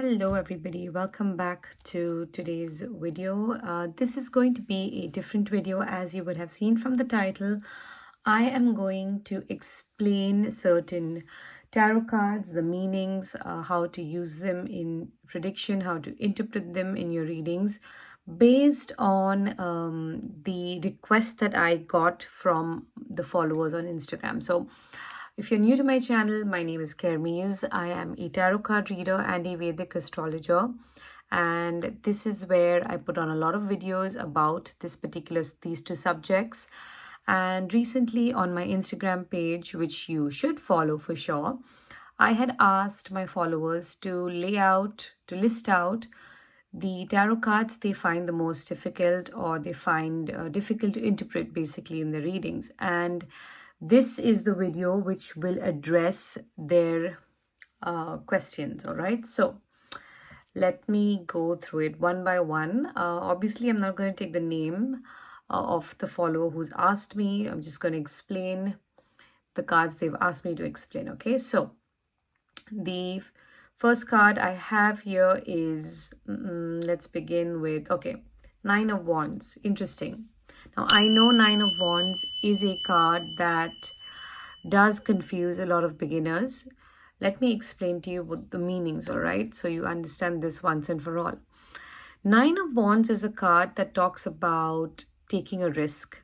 Hello everybody, welcome back to today's video. This is going to be a different video, as you would have seen from the title. I am going to explain certain tarot cards, the meanings, how to use them in prediction, how to interpret them in your readings based on the request that I got from the followers on Instagram. So if you're new to my channel, my name is Hermit. I am a tarot card reader and a Vedic astrologer. And this is where I put on a lot of videos about these two subjects. And recently on my Instagram page, which you should follow for sure, I had asked my followers to list out the tarot cards they find the most difficult, or they find difficult to interpret basically in the readings. And this is the video which will address their questions. All right, so let me go through it one by one. Obviously, I'm not going to take the name of the follower who's asked me. I'm just going to explain the cards they've asked me to explain. Okay, so the first card I have here is, let's begin with, okay, Nine of Wands. Interesting. Now, I know Nine of Wands is a card that does confuse a lot of beginners. Let me explain to you what the meanings, all right? So you understand this once and for all. Nine of Wands is a card that talks about taking a risk,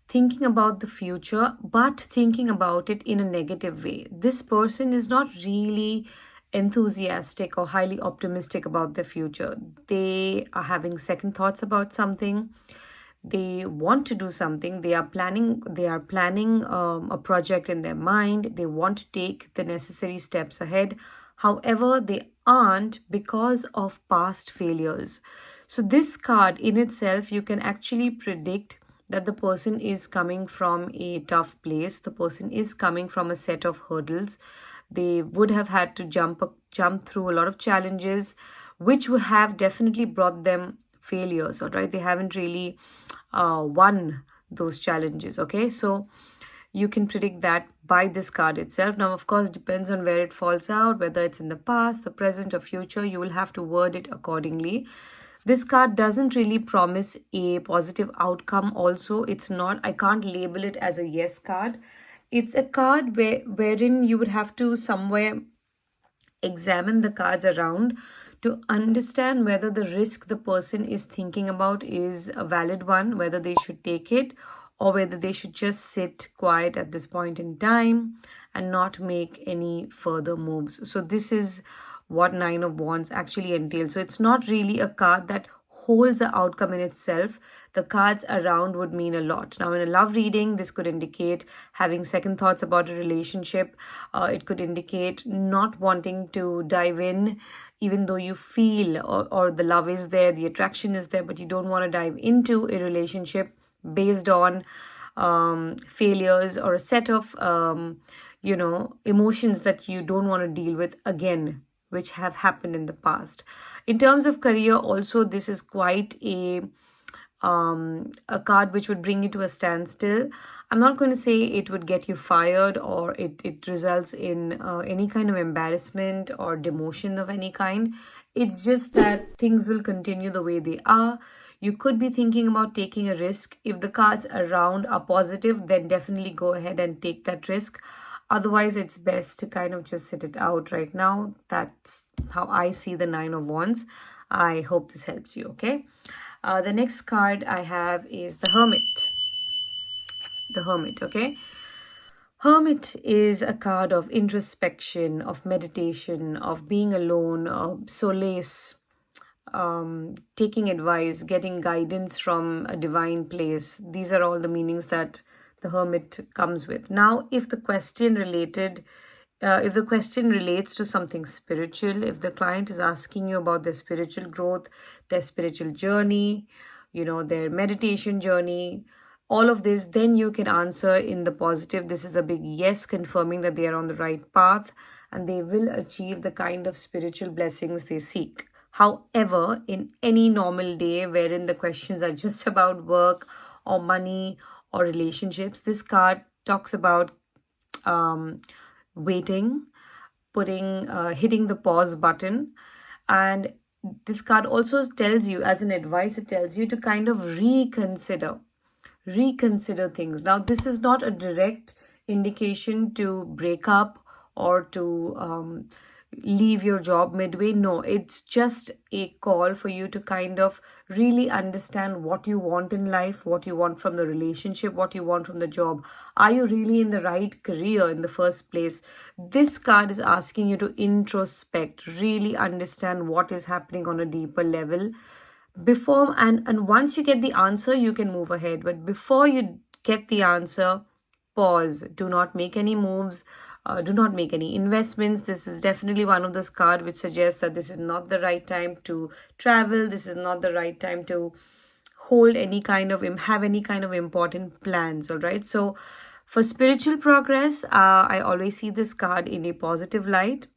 thinking about the future, but thinking about it in a negative way. This person is not really enthusiastic or highly optimistic about the future. They are having second thoughts about something. They want to do something. They are planning a project in their mind. They want to take the necessary steps ahead. However, they aren't because of past failures. So this card in itself, you can actually predict that the person is coming from a tough place. The person is coming from a set of hurdles. They would have had to jump through a lot of challenges, which would have definitely brought them failures. All right, they haven't really won those challenges. Okay, so you can predict that by this card itself. Now, of course, depends on where it falls out, whether it's in the past, the present, or future. You will have to word it accordingly. This card doesn't really promise a positive outcome. Also, it's not, I can't label it as a yes card. It's a card wherein you would have to somewhere examine the cards around to understand whether the risk the person is thinking about is a valid one, whether they should take it, or whether they should just sit quiet at this point in time and not make any further moves. So this is what Nine of Wands actually entails. So it's not really a card that holds the outcome in itself. The cards around would mean a lot. Now, in a love reading, this could indicate having second thoughts about a relationship. It could indicate not wanting to dive in, even though you feel or the love is there, the attraction is there, but you don't want to dive into a relationship based on failures or a set of emotions that you don't want to deal with again, which have happened in the past. In terms of career, also, this is quite a card which would bring you to a standstill. I'm not going to say it would get you fired, or it results in any kind of embarrassment or demotion of any kind. It's just that things will continue the way they are. You could be thinking about taking a risk. If the cards around are positive, then definitely go ahead and take that risk. Otherwise, it's best to kind of just sit it out right now. That's how I see the Nine of Wands. I hope this helps you, okay? The next card I have is the Hermit. The Hermit, okay? Hermit is a card of introspection, of meditation, of being alone, of solace, taking advice, getting guidance from a divine place. These are all the meanings that the Hermit comes with. Now, if the question relates to something spiritual, if the client is asking you about their spiritual growth, their spiritual journey, their meditation journey, all of this, then you can answer in the positive. This is a big yes, confirming that they are on the right path and they will achieve the kind of spiritual blessings they seek. However, in any normal day wherein the questions are just about work or money or relationships, this card talks about waiting, hitting the pause button, And this card also tells you, as an advice, it tells you to kind of reconsider things. Now, this is not a direct indication to break up or to leave your job midway. No, it's just a call for you to kind of really understand what you want in life, what you want from the relationship, what you want from the job. Are you really in the right career in the first place? This card is asking you to introspect, really understand what is happening on a deeper level before, and once you get the answer you can move ahead, but before you get the answer, pause. Do not make any moves. Do not make any investments. This is definitely one of those cards which suggests that this is not the right time to travel. This is not the right time to hold any kind of have any kind of important plans. All right, so for spiritual progress, I always see this card in a positive light.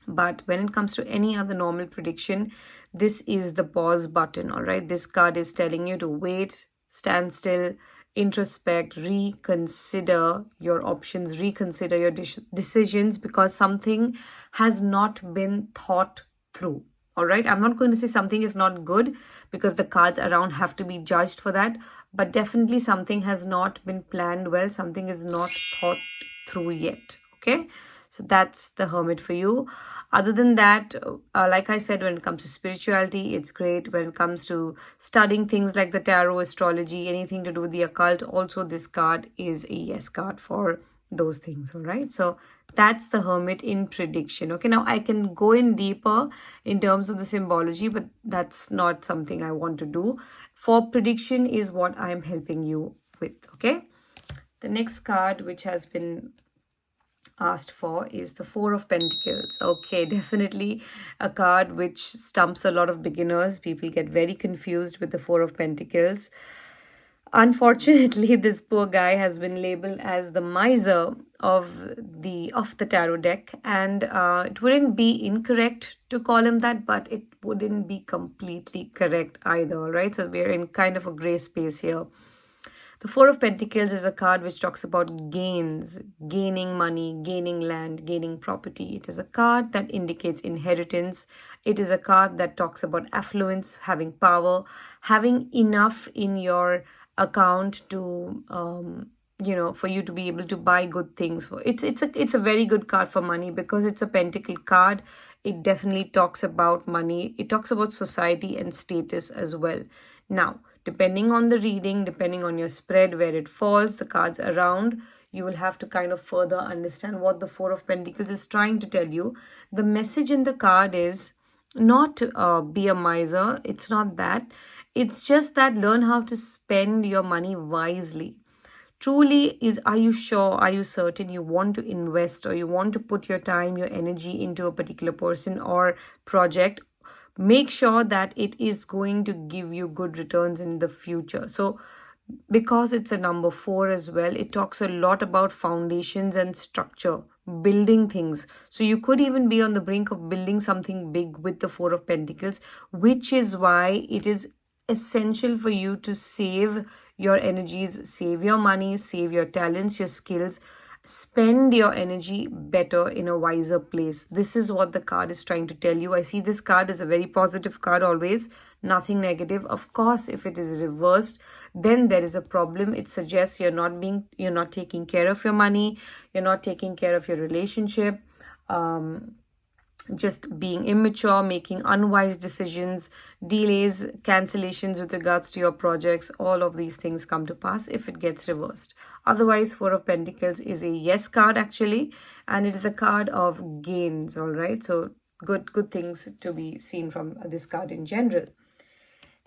But when it comes to any other normal prediction, this is the pause button. All right, this card is telling you to wait, stand still, introspect, reconsider your options, reconsider your decisions, because something has not been thought through. All right, I'm not going to say something is not good, because the cards around have to be judged for that, but definitely something has not been planned well, something is not thought through yet. Okay, so that's the Hermit for you. Other than that, like I said, when it comes to spirituality, it's great. When it comes to studying things like the tarot, astrology, anything to do with the occult, also this card is a yes card for those things. All right, so that's the Hermit in prediction. Okay, now I can go in deeper in terms of the symbology, but that's not something I want to do. For prediction is what I'm helping you with. Okay, the next card which has been asked for is the Four of Pentacles. Okay, definitely a card which stumps a lot of beginners. People get very confused with the Four of Pentacles. Unfortunately, this poor guy has been labeled as the miser of the tarot deck, and it wouldn't be incorrect to call him that, but it wouldn't be completely correct either. Right, so we're in kind of a gray space here. The Four of Pentacles is a card which talks about gains, gaining money, gaining land, gaining property. It is a card that indicates inheritance. It is a card that talks about affluence, having power, having enough in your account to for you to be able to buy good things. It's a very good card for money, because it's a pentacle card. It definitely talks about money. It talks about society and status as well. Now, depending on the reading, depending on your spread, where it falls, the cards around, you will have to kind of further understand what the Four of Pentacles is trying to tell you. The message in the card is not be a miser. It's not that. It's just that learn how to spend your money wisely. Truly, are you sure, are you certain you want to invest, or you want to put your time, your energy into a particular person or project? Make sure that it is going to give you good returns in the future. So because it's a number 4 as well, it talks a lot about foundations and structure, building things. So you could even be on the brink of building something big with the Four of Pentacles, which is why it is essential for you to save your energies, save your money, save your talents, your skills. Spend your energy better in a wiser place. This is what the card is trying to tell you. I see this card as a very positive card always, nothing negative. Of course, if it is reversed, then there is a problem. It suggests you're not taking care of your money, you're not taking care of your relationship, just being immature, making unwise decisions, delays, cancellations with regards to your projects. All of these things come to pass if it gets reversed. Otherwise, Four of Pentacles is a yes card actually, and it is a card of gains. All right, so good things to be seen from this card in general.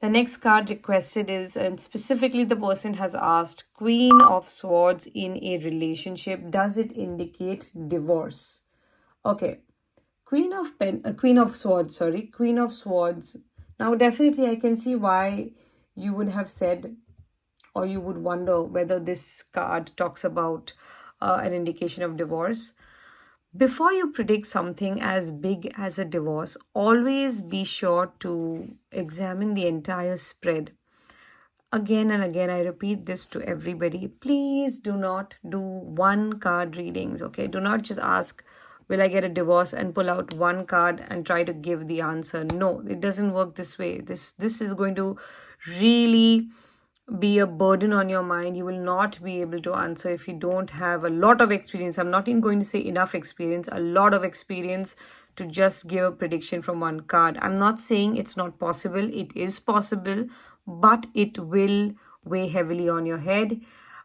The next card requested is, and specifically the person has asked, Queen of Swords in a relationship. Does it indicate divorce? Okay. Queen of Swords. Now, definitely I can see why you would have said, or you would wonder whether this card talks about an indication of divorce. Before you predict something as big as a divorce, always be sure to examine the entire spread. Again and again, I repeat this to everybody. Please do not do one card readings, okay? Do not just ask will I get a divorce and pull out one card and try to give the answer? No, it doesn't work this way. This is going to really be a burden on your mind. You will not be able to answer if you don't have a lot of experience. I'm not even going to say enough experience, a lot of experience to just give a prediction from one card. I'm not saying it's not possible. It is possible, but it will weigh heavily on your head.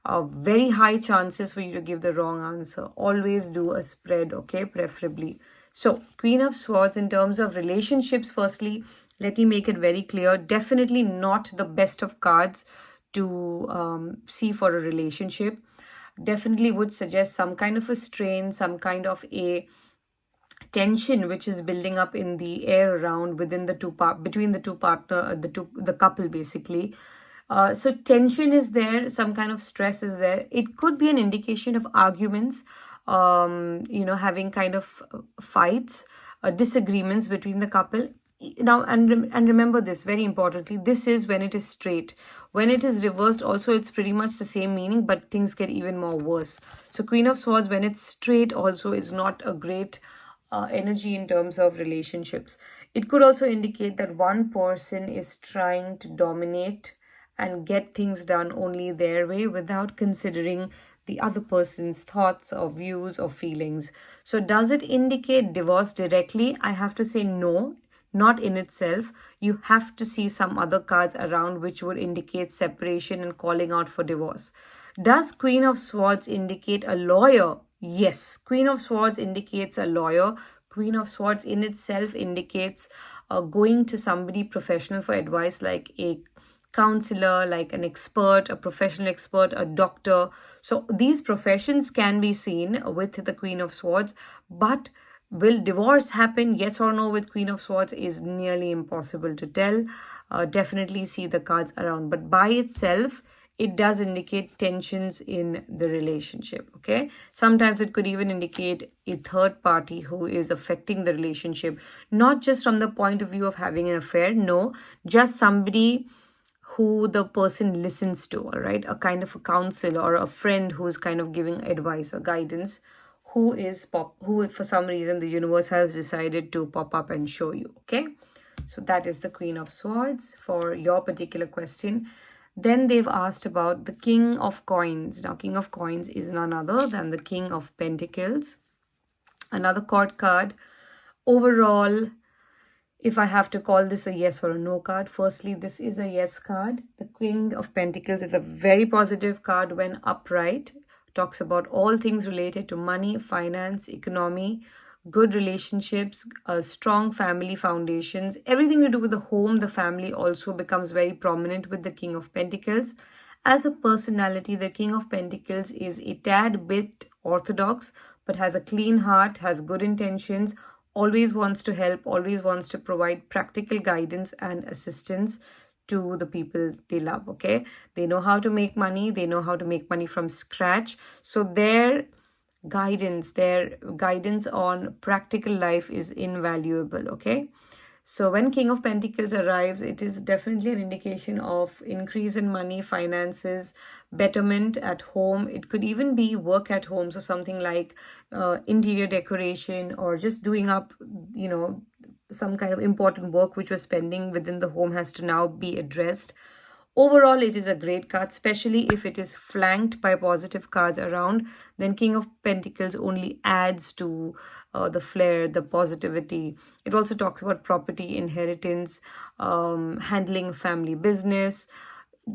Very high chances for you to give the wrong answer. Always do a spread, okay, preferably. So, Queen of Swords, in terms of relationships, firstly, let me make it very clear, definitely not the best of cards to see for a relationship. Definitely would suggest some kind of a strain, some kind of a tension which is building up in the air around within the between the two partner, the couple basically. So tension is there, some kind of stress is there. It could be an indication of arguments, having kind of fights, disagreements between the couple. Now, and remember this, very importantly, this is when it is straight. When it is reversed also, it's pretty much the same meaning, but things get even more worse. So Queen of Swords, when it's straight, also is not a great energy in terms of relationships. It could also indicate that one person is trying to dominate and get things done only their way without considering the other person's thoughts or views or feelings. So does it indicate divorce directly? I have to say no, not in itself. You have to see some other cards around which would indicate separation and calling out for divorce. Does Queen of Swords indicate a lawyer? Yes, Queen of Swords indicates a lawyer. Queen of Swords in itself indicates going to somebody professional for advice, like a counselor, like an expert, a professional expert, a doctor. So these professions can be seen with the Queen of Swords, but will divorce happen, yes or no, with Queen of Swords is nearly impossible to tell. Definitely see the cards around, but by itself, it does indicate tensions in the relationship, okay? Sometimes it could even indicate a third party who is affecting the relationship, not just from the point of view of having an affair, no, just somebody who the person listens to, all right? A kind of a counsel or a friend who's kind of giving advice or guidance, who for some reason the universe has decided to pop up and show you, okay? So that is the Queen of Swords for your particular question. Then they've asked about the King of Coins. Now, King of Coins is none other than the King of Pentacles. Another court card. Overall, if I have to call this a yes or a no card, firstly, this is a yes card. The King of Pentacles is a very positive card when upright. Talks about all things related to money, finance, economy, good relationships, strong family foundations. Everything to do with the home, the family also becomes very prominent with the King of Pentacles. As a personality, the King of Pentacles is a tad bit orthodox, but has a clean heart, has good intentions, always wants to help, always wants to provide practical guidance and assistance to the people they love, okay? They know how to make money. They know how to make money from scratch. So their guidance on practical life is invaluable, okay? So when King of Pentacles arrives, it is definitely an indication of increase in money, finances, betterment at home. It could even be work at home, so something like interior decoration or just doing up, some kind of important work which was pending within the home has to now be addressed. Overall, it is a great card, especially if it is flanked by positive cards around. Then King of Pentacles only adds to the flair, the positivity. It also talks about property, inheritance, handling family business.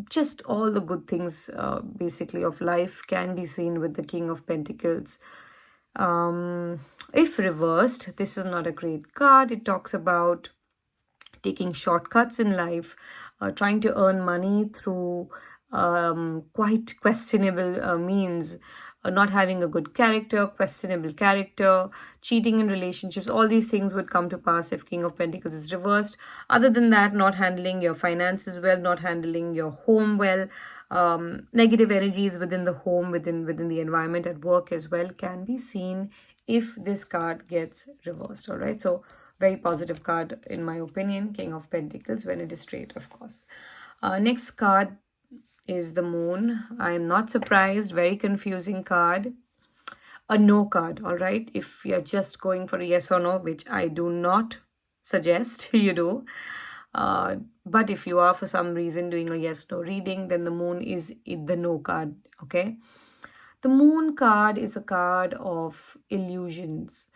Just all the good things, basically, of life can be seen with the King of Pentacles. If reversed, this is not a great card. It talks about taking shortcuts in life, trying to earn money through quite questionable means, not having a good character, questionable character, cheating in relationships. All these things would come to pass if King of Pentacles is reversed. Other than that, not handling your finances well, not handling your home well, negative energies within the home, within the environment at work as well can be seen if this card gets reversed, all right? So very positive card in my opinion, King of Pentacles, when it is straight, of course. Next card is the Moon. I am not surprised. Very confusing card. a no card, all right? If you're just going for a yes or no, which I do not suggest you do. But if you are for some reason doing a yes no reading, then the moon is the no card, okay? The moon card is a card of illusions,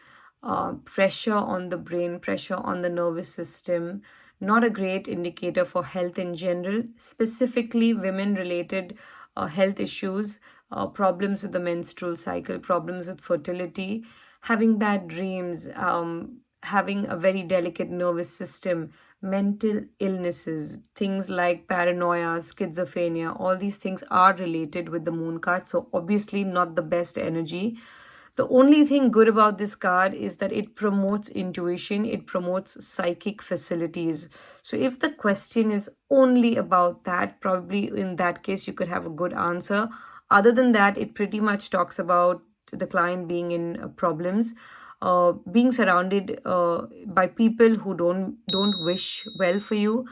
pressure on the brain, pressure on the nervous system. Not a great indicator for health in general, specifically women related health issues, problems with the menstrual cycle, problems with fertility, having bad dreams, having a very delicate nervous system, mental illnesses, things like paranoia, schizophrenia, all these things are related with the moon card. So, obviously, not the best energy. The only thing good about this card is that it promotes intuition, it promotes psychic facilities. So, if the question is only about that, probably in that case, you could have a good answer. Other than that, it pretty much talks about the client being in problems, being surrounded by people who don't wish well for you,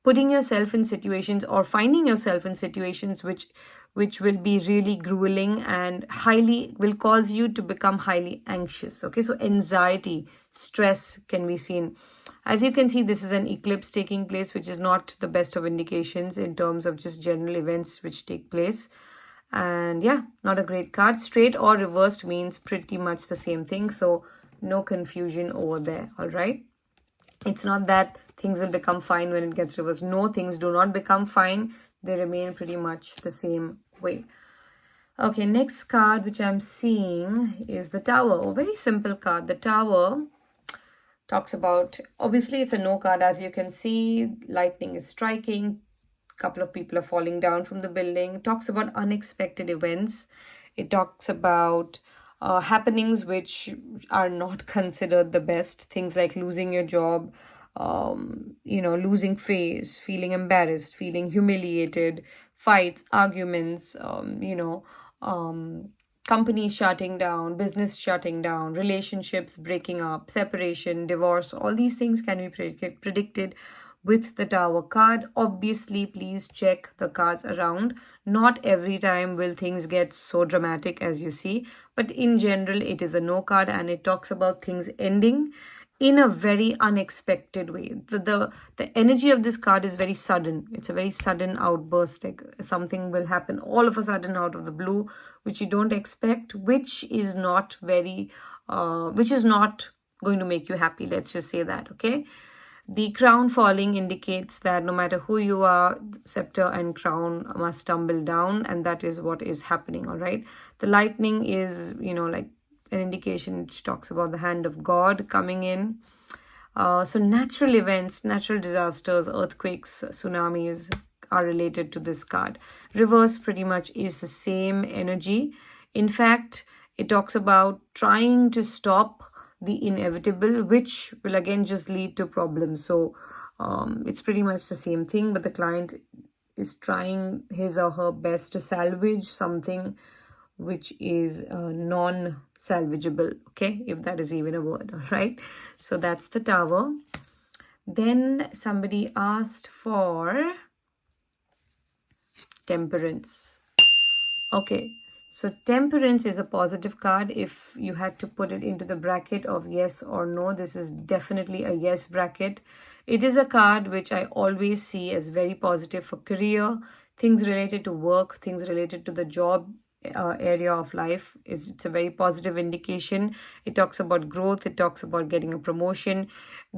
putting yourself in situations or finding yourself in situations which will be really grueling and highly will cause you to become highly anxious. Okay, so anxiety, stress can be seen. As you can see, this is an eclipse taking place, which is not the best of indications in terms of just general events which take place. And yeah, not a great card. Straight or reversed means pretty much the same thing, so no confusion over there. All right, it's not that things will become fine when it gets reversed. No, things do not become fine. They remain pretty much the same way. Okay, next card which I'm seeing is the Tower. A very simple card. The Tower talks about, obviously it's a no card. As you can see, lightning is striking, couple of people are falling down from the building. It talks about unexpected events. It talks about happenings which are not considered the best. Things like losing your job, losing face, feeling embarrassed, feeling humiliated, fights, arguments, companies shutting down, business shutting down, relationships breaking up, separation, divorce. All these things can be predicted with the Tower card. Obviously, please check the cards around. Not every time will things get so dramatic as you see, but in general, it is a no card and it talks about things ending in a very unexpected way. The energy of this card is very sudden. It's a very sudden outburst, like something will happen all of a sudden out of the blue, which you don't expect, which is not going to make you happy. Let's just say that, okay? The crown falling indicates that no matter who you are, scepter and crown must tumble down, and that is what is happening, all right? The lightning is, like an indication which talks about the hand of God coming in. So natural events, natural disasters, earthquakes, tsunamis are related to this card. Reverse pretty much is the same energy. In fact, it talks about trying to stop the inevitable, which will again just lead to problems. So it's pretty much the same thing, but the client is trying his or her best to salvage something which is non-salvageable, okay, if that is even a word. All right, so that's the Tower. Then somebody asked for Temperance. Okay, so Temperance is a positive card. If you had to put it into the bracket of yes or no, this is definitely a yes bracket. It is a card which I always see as very positive for career, things related to work, things related to the job area of life. It's a very positive indication. It talks about growth. It talks about getting a promotion,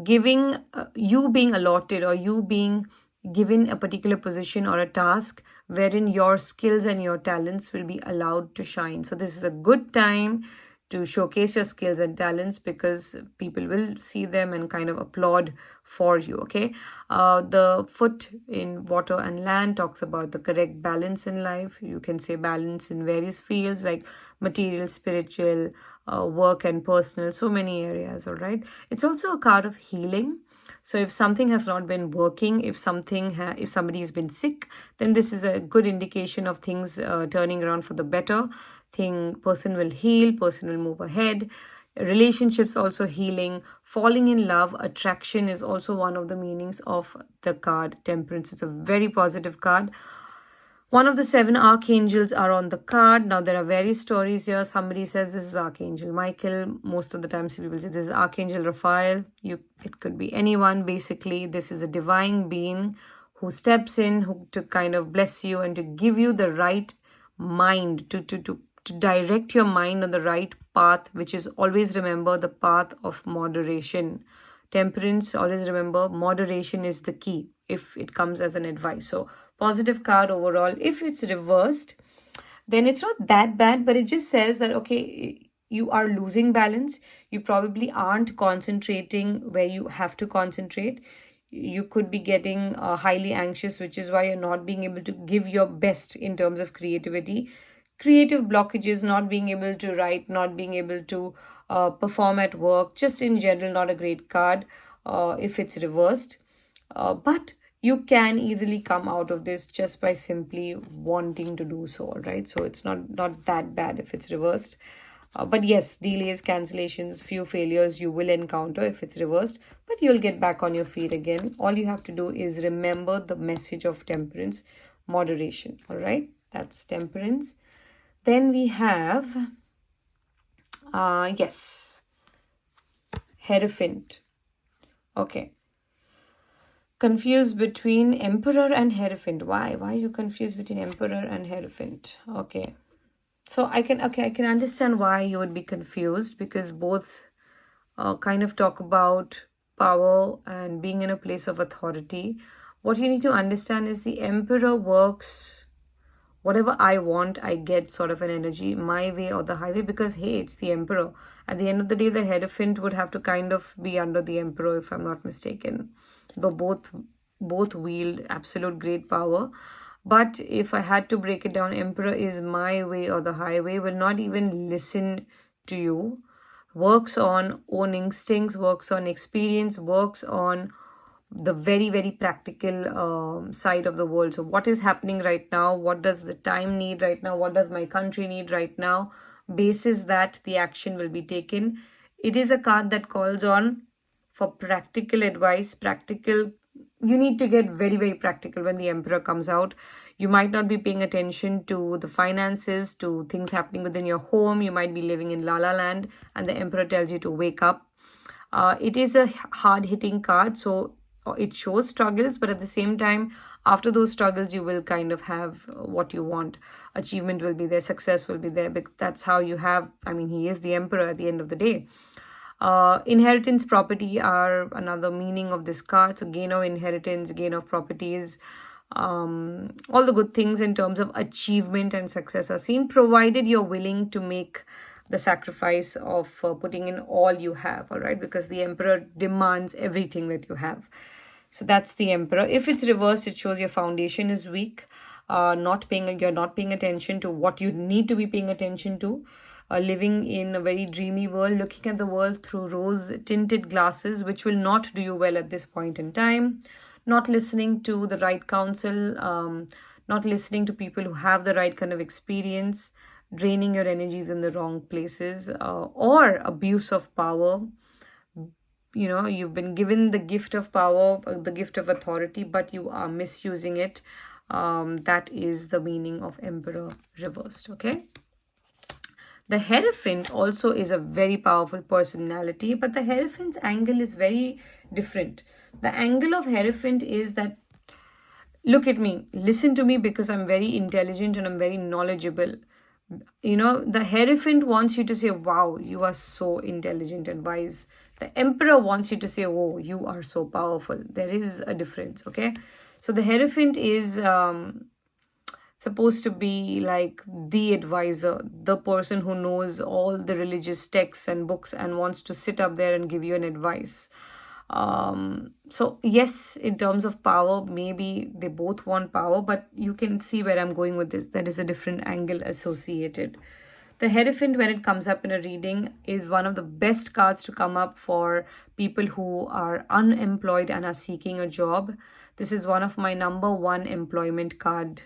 giving you being allotted or you being given a particular position or a task wherein your skills and your talents will be allowed to shine. So this is a good time to showcase your skills and talents because people will see them and kind of applaud for you, okay? The foot in water and land talks about the correct balance in life. You can say balance in various fields like material, spiritual, work and personal, so many areas, all right? It's also a card of healing. So if something has not been working, if somebody has been sick, then this is a good indication of things turning around for the better. Person will heal, person will move ahead. Relationships also healing. Falling in love, attraction is also one of the meanings of the card Temperance. It's a very positive card. One of the 7 archangels are on the card. Now, there are various stories here. Somebody says this is Archangel Michael. Most of the times people say this is Archangel Raphael. It could be anyone. Basically, this is a divine being who steps in to kind of bless you and to give you the right mind, to direct your mind on the right path, which is always remember the path of moderation. Temperance, always remember moderation is the key if it comes as an advice. So positive card overall. If it's reversed, then it's not that bad, but it just says that, okay, you are losing balance. You probably aren't concentrating where you have to concentrate. You could be getting highly anxious, which is why you're not being able to give your best in terms of creativity. Creative blockages, not being able to write, not being able to perform at work, just in general, not a great card if it's reversed. But you can easily come out of this just by simply wanting to do so, all right? So it's not that bad if it's reversed. But yes, delays, cancellations, few failures you will encounter if it's reversed, but you'll get back on your feet again. All you have to do is remember the message of temperance, moderation, all right? That's temperance. Then we have, yes, Hierophant. Okay. Confused between Emperor and Hierophant. Why? Why are you confused between Emperor and Hierophant? Okay. So I can understand why you would be confused, because both kind of talk about power and being in a place of authority. What you need to understand is the Emperor works whatever I want, I get sort of an energy, my way or the highway, because hey, it's the Emperor. At the end of the day, the Hierophant would have to kind of be under the Emperor, if I'm not mistaken. Though both wield absolute great power. But if I had to break it down, Emperor is my way or the highway, will not even listen to you, works on own instincts, works on experience, works on the very, very practical side of the world. So what is happening right now? What does the time need right now? What does my country need right now? Basis that the action will be taken. It is a card that calls on for practical advice, you need to get very, very practical when the Emperor comes out. You might not be paying attention to the finances, to things happening within your home. You might be living in La La Land and the Emperor tells you to wake up. It is a hard-hitting card, so it shows struggles, but at the same time, after those struggles, you will kind of have what you want. Achievement will be there, success will be there, because that's how you have, he is the Emperor at the end of the day. Inheritance, property are another meaning of this card. So gain of inheritance, gain of properties, all the good things in terms of achievement and success are seen, provided you're willing to make the sacrifice of putting in all you have, all right? Because the Emperor demands everything that you have. So that's the Emperor. If it's reversed, it shows your foundation is weak. You're not paying attention to what you need to be paying attention to. Living in a very dreamy world, looking at the world through rose-tinted glasses, which will not do you well at this point in time. Not listening to the right counsel, not listening to people who have the right kind of experience, draining your energies in the wrong places, or abuse of power. You've been given the gift of power, the gift of authority, but you are misusing it. That is the meaning of Emperor reversed, okay? The Hierophant also is a very powerful personality, but the Hierophant's angle is very different. The angle of Hierophant is that, look at me, listen to me, because I'm very intelligent and I'm very knowledgeable. The Hierophant wants you to say, wow, you are so intelligent and wise. The Emperor wants you to say, oh, you are so powerful. There is a difference, okay? So the Hierophant is supposed to be like the advisor, the person who knows all the religious texts and books and wants to sit up there and give you an advice. So yes, in terms of power, maybe they both want power, but you can see where I'm going with this. There is a different angle associated. The Hierophant, when it comes up in a reading, is one of the best cards to come up for people who are unemployed and are seeking a job. This is one of my number one employment cards.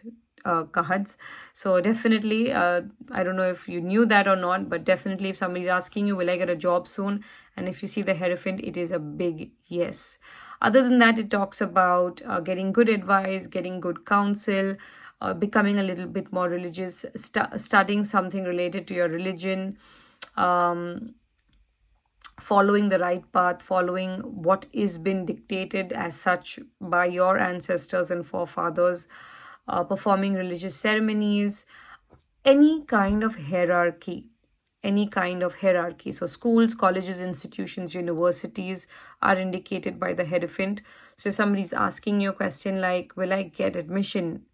So definitely, I don't know if you knew that or not, but definitely if somebody's asking you, will I get a job soon? And if you see the Hierophant, it is a big yes. Other than that, it talks about getting good advice, getting good counsel, becoming a little bit more religious, studying something related to your religion, following the right path, following what is been dictated as such by your ancestors and forefathers, performing religious ceremonies, any kind of hierarchy. Any kind of hierarchy. So schools, colleges, institutions, universities are indicated by the Hierophant. So if somebody's asking you a question like, will I get admission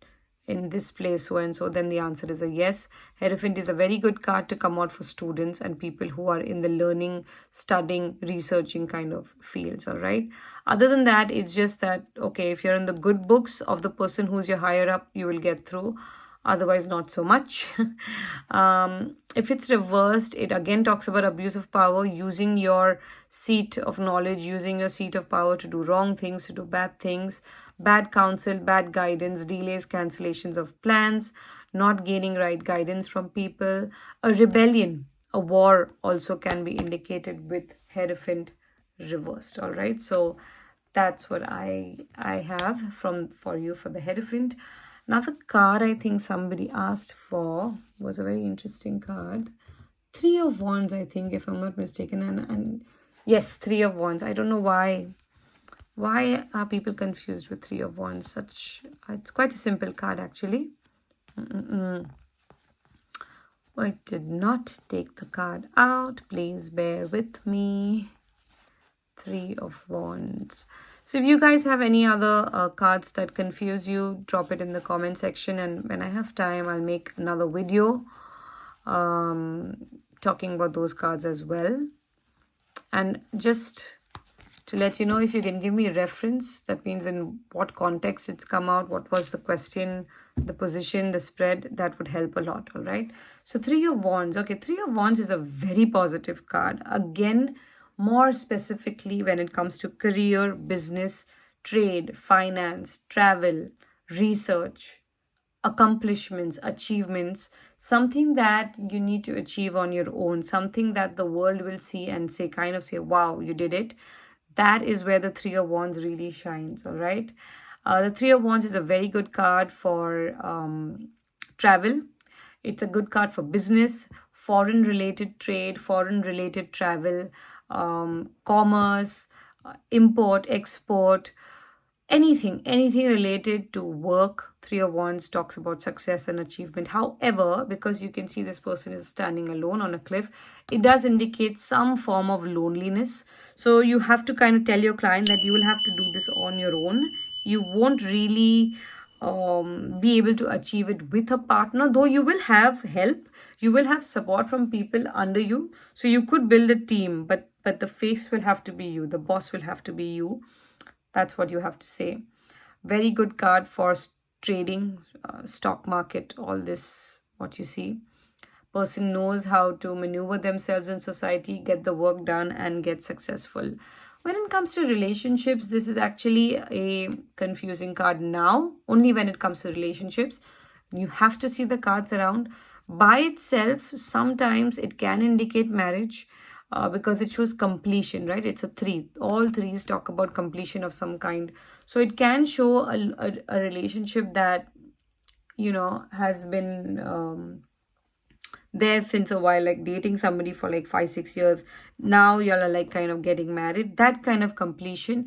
in this place, so and so, then the answer is a yes. Hierophant is a very good card to come out for students and people who are in the learning, studying, researching kind of fields. All right. Other than that, it's just that, okay, if you're in the good books of the person who's your higher up, you will get through. Otherwise, not so much. If it's reversed, it again talks about abuse of power, using your seat of knowledge, using your seat of power to do wrong things, to do bad things, bad counsel, bad guidance, delays, cancellations of plans, not gaining right guidance from people. A rebellion, a war also can be indicated with Hierophant reversed. All right. So that's what I have for you for the Hierophant. Another card I think somebody asked for was a very interesting card. 3 of Wands, I think, if I'm not mistaken. And yes, 3 of Wands. I don't know why. Why are people confused with 3 of Wands? It's quite a simple card, actually. I did not take the card out. Please bear with me. 3 of Wands. So if you guys have any other cards that confuse you, drop it in the comment section. And when I have time, I'll make another video talking about those cards as well. And just to let you know, if you can give me a reference, that means in what context it's come out, what was the question, the position, the spread, that would help a lot. All right. So 3 of Wands. Okay, 3 of Wands is a very positive card. Again, more specifically when it comes to career, business, trade, finance, travel, research, accomplishments, achievements, something that you need to achieve on your own, something that the world will see and say, wow, you did it. That is where the 3 of Wands really shines. All right. The 3 of Wands is a very good card for travel. It's a good card for business, foreign related trade, foreign related travel, commerce, import, export, anything related to work. 3 of Wands talks about success and achievement. However, because you can see this person is standing alone on a cliff, it does indicate some form of loneliness. So you have to kind of tell your client that you will have to do this on your own. You won't really be able to achieve it with a partner, though you will have help, you will have support from people under you, so you could build a team, but the face will have to be you, the boss will have to be you. That's what you have to say. Very good card for trading, stock market, all this, what you see. Person knows how to maneuver themselves in society, get the work done, and get successful. When it comes to relationships, this is actually a confusing card now, only when it comes to relationships. You have to see the cards around. By itself, sometimes it can indicate marriage because it shows completion, right? It's a 3. All 3s talk about completion of some kind. So it can show a relationship that, has been there since a while, like dating somebody for like 5-6 years. Now y'all are like kind of getting married, that kind of completion.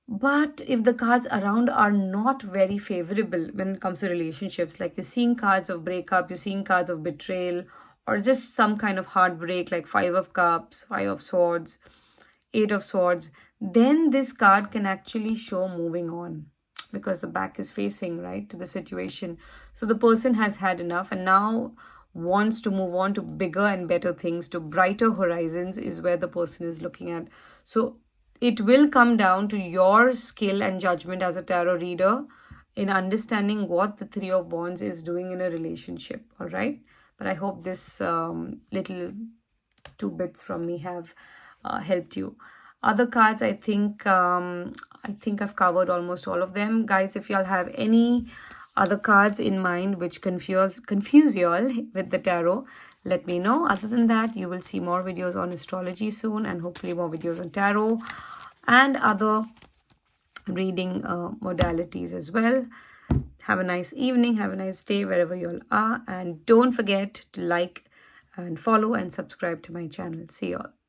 But if the cards around are not very favorable when it comes to relationships, like you're seeing cards of breakup, you're seeing cards of betrayal, or just some kind of heartbreak, like 5 of Cups, 5 of Swords, 8 of Swords, then this card can actually show moving on, because the back is facing, right, to the situation. So the person has had enough and now wants to move on to bigger and better things, to brighter horizons is where the person is looking at. So it will come down to your skill and judgment as a tarot reader in understanding what the 3 of Wands is doing in a relationship. All right. But I hope this little 2 bits from me have helped you. Other cards, I think I've covered almost all of them. Guys, if y'all have any other cards in mind which confuse y'all with the tarot, let me know. Other than that, you will see more videos on astrology soon, and hopefully more videos on tarot and other reading modalities as well. Have a nice evening, have a nice day wherever you all are, and don't forget to like and follow and subscribe to my channel. See you all.